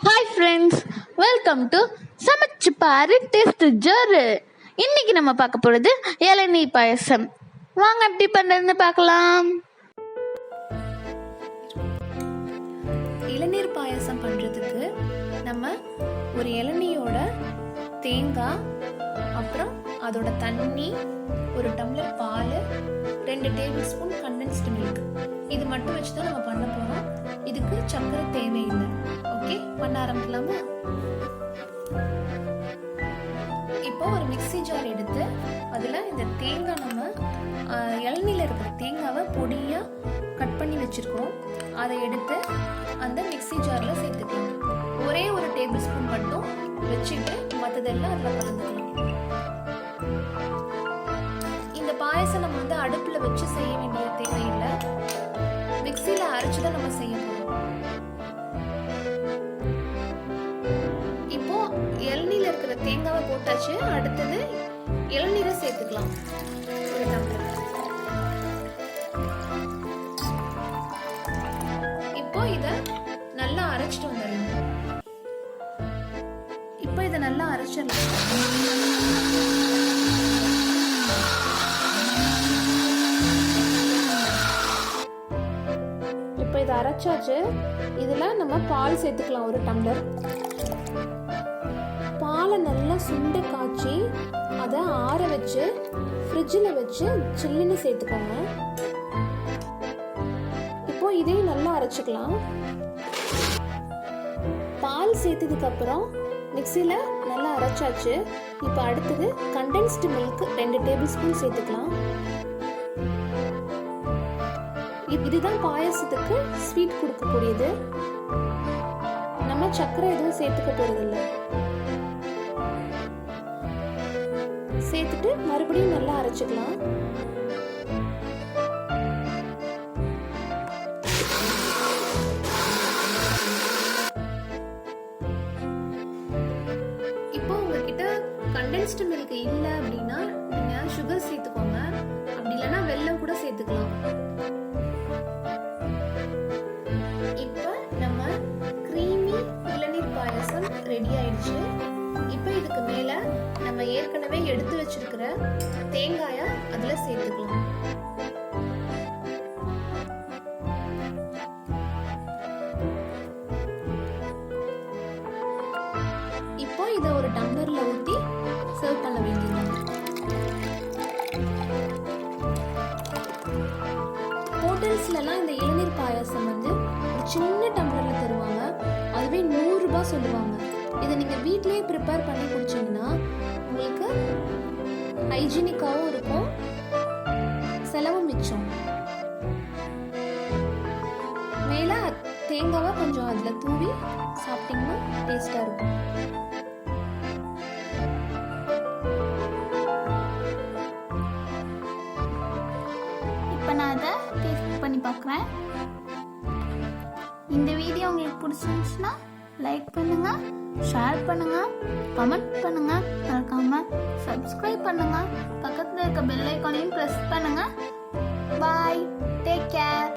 Hi friends, welcome to சமாச்சுபாரூட்டாஸ்டேஜோரு. இன்னைக்கு நம்ம பார்க்க போகிறது இளநீ பாயசம். வாங்க எப்படி பண்ணுறதுன்னு பார்க்கலாம். இளநீர் பாயசம் பண்ணுறதுக்கு நம்ம ஒரு இளநியோட தேங்காய், அப்புறம் அதோட தண்ணி, ஒரு டம்ளர் பால், 2 டேபிள் ஸ்பூன் கண்டென்ஸ்டு மில்க், இது மட்டும் வச்சு தான் நம்ம பண்ண போகிறோம். இதுக்கு சர்க்கரை தேவையில்லை. ஓகே, பண்ண ஆரம்பிக்கலாமா? இப்போ ஒரு மிக்ஸி ஜார் எடுத்து அதில் இந்த தேங்காய், நம்ம இளநீல இருக்கிற தேங்காவை பொடியாக கட் பண்ணி வச்சுருக்கோம், அதை எடுத்து அந்த மிக்ஸி ஜாரில் சேர்த்துக்கலாம். ஒரே ஒரு டேபிள் ஸ்பூன் மட்டும் வச்சுட்டு மற்றதெல்லாம் அதில் கலந்துக்கலாம். இந்த பாயசம் நம்ம அடுப்பில் வச்சு செய்ய வேண்டிய தேவையில்லை, மிக்ஸியில் அரைச்சு தான் நம்ம செய்ய போகிறோம். இப்போ இளநீல இருக்கிற தேங்காவை போட்டாச்சு. அடுத்தது இளநீரை சேர்த்துக்கலாம். ஒரு டம்ளர். இப்போ இதை நல்லா அரைச்சிட்டு வந்துடலாம். இப்போ இதை நல்லா அரைச்சிடலாம். இப்போ இதை அரைச்சாச்சு. இதில் நம்ம பால் சேர்த்துக்கலாம். ஒரு டம்ளர் பாலை நல்லா சுண்ட காய்ச்சி அதை ஆற வச்சு ஃப்ரிட்ஜில் வச்சு சில்லுன்னு சேர்த்துக்கோங்க. இப்போ இதையும் நல்லா அரைச்சிக்கலாம். பால் சேர்த்ததுக்கு அப்புறம் மிக்ஸியில் நல்லா அரைச்சாச்சு. இப்போ அடுத்தது கண்டென்ஸ்டு மில்க் 2 டேபிள் ஸ்பூன் சேர்த்துக்கலாம். இதுதான் பாயசத்துக்கு ஸ்வீட் கொடுக்கக்கூடியது. நம்ம சர்க்கரை எதுவும் சேர்த்துக்க போறதில்லை. சேர்த்துட்டு மறுபடியும் நல்லா அரைச்சுக்கலாம். இப்போ உங்ககிட்ட கண்டென்ஸ்டு மில்க் இல்லை அப்படின்னா நீங்க சுகர் சேர்த்துக்கோங்க, அப்படி இல்லைன்னா வெல்லம் கூட சேர்த்துக்கலாம். இப்போ நம்ம கிரீமி இளநீர் பாயசம் ரெடி ஆயிடுச்சு. இப்போ இதுக்கு மேல நம்ம ஏற்கனவே எடுத்து வச்சிருக்கிற தேங்காயை அதுல சேர்த்துக்கலாம். இப்போ இதை ஒரு டம்ளர்ல ஊத்தி சர்வ் பண்ண வேண்டியது. ஹோட்டல்ஸ்லாம் இந்த இளநீர் பாயசம் ஒரு சின்ன டம்ளர்ல தருவாங்க. அதுவே 100 ரூபாய் சொல்லுவாங்க. இதை நீங்க வீட்லயே ப்ரிப்பேர் பண்ணி குடிச்சீங்கன்னா உங்களுக்கு ஹைஜீனிக்காவும் இருக்கும், செலவும் மிச்சம். மேல தேங்காவை கொஞ்சம் அதுல தூவி சாப்பிட்டீங்கன்னா டேஸ்டா இருக்கும். இப்போ நான் அதை டேஸ்ட் பண்ணி பார்க்குறேன். இந்த வீடியோ உங்களுக்கு பிடிச்சிருந்துச்சுன்னா லைக் பண்ணுங்க, ஷேர் பண்ணுங்க, கமெண்ட் பண்ணுங்க, மறக்காம சப்ஸ்கிரைப் பண்ணுங்க, பக்கத்தில் இருக்க பெல் ஐகானையும் ப்ரெஸ் பண்ணுங்க. பாய், டேக் கேர்.